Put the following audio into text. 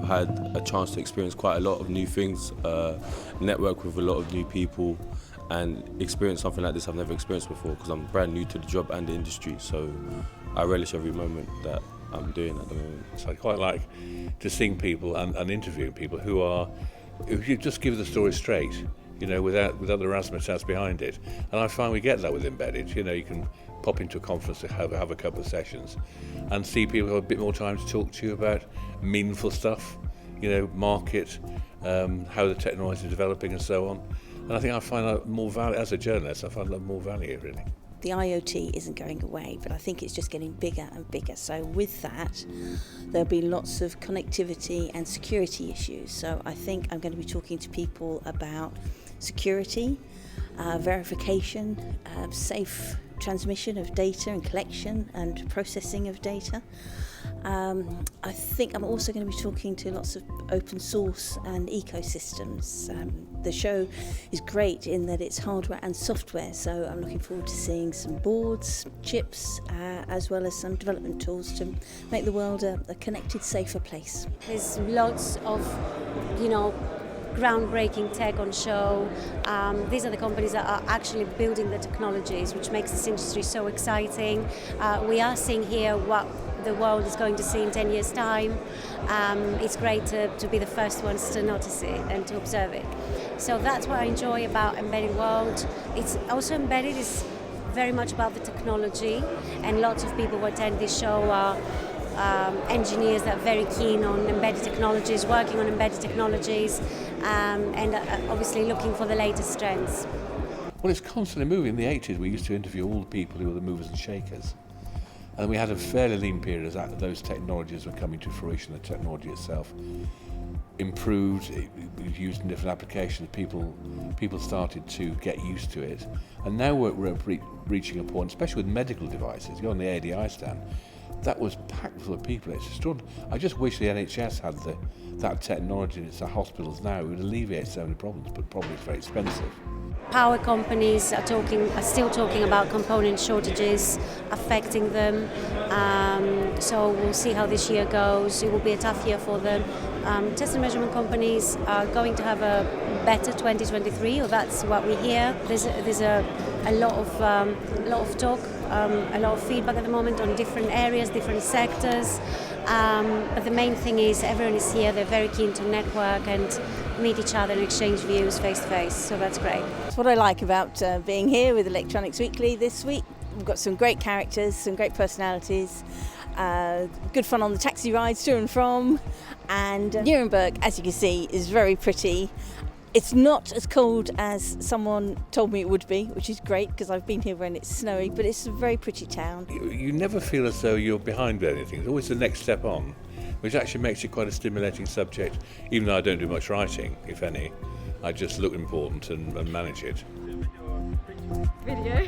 had a chance to experience quite a lot of new things, network with a lot of new people, and experience something like this I've never experienced before, because I'm brand new to the job and the industry, so I relish every moment that I'm doing at the moment. So I quite like to seeing people and interviewing people who you just give the story straight, without the razzmatazz behind it. And I find we get that with Embedded. You can pop into a conference to have a couple of sessions and see people who have a bit more time to talk to you about meaningful stuff, market, how the technology is developing and so on. And I think I find that more value, as a journalist, I find that more value, really. The IoT isn't going away, but I think it's just getting bigger and bigger. So with that, there'll be lots of connectivity and security issues. So I think I'm going to be talking to people about security, verification, safe transmission of data and collection and processing of data. I think I'm also going to be talking to lots of open source and ecosystems. The show is great in that it's hardware and software, so I'm looking forward to seeing some boards, chips, as well as some development tools to make the world a connected, safer place. There's lots of, groundbreaking tech on show. These are the companies that are actually building the technologies, which makes this industry so exciting. We are seeing here what the world is going to see in 10 years' time. It's great to be the first ones to notice it and to observe it. So that's what I enjoy about Embedded World. It's also Embedded is very much about the technology, and lots of people who attend this show are engineers that are very keen on embedded technologies, working on embedded technologies, and obviously looking for the latest trends. Well, it's constantly moving. In the 80s, we used to interview all the people who were the movers and shakers. And we had a fairly lean period as those technologies were coming to fruition. The technology itself improved, it was used in different applications. People started to get used to it. And now we're reaching a point, especially with medical devices. You go on the ADI stand, that was packed full of people. It's extraordinary. I just wish the NHS had that technology in its hospitals now. It would alleviate so many problems, but probably it's very expensive. Power companies are still talking about component shortages affecting them. So we'll see how this year goes. It will be a tough year for them. Test and measurement companies are going to have a better 2023, or that's what we hear. There's a lot of talk, a lot of feedback at the moment on different areas, different sectors. But the main thing is everyone is here. They're very keen to network and meet each other and exchange views face to face. So that's great. That's what I like about being here with Electronics Weekly this week. We've got some great characters, some great personalities, good fun on the taxi rides to and from, and Nuremberg, as you can see, is very pretty. It's not as cold as someone told me it would be, which is great because I've been here when it's snowy, but it's a very pretty town. You never feel as though you're behind anything. It's always the next step on, which actually makes it quite a stimulating subject, even though I don't do much writing, if any. I just look important and manage it. Video.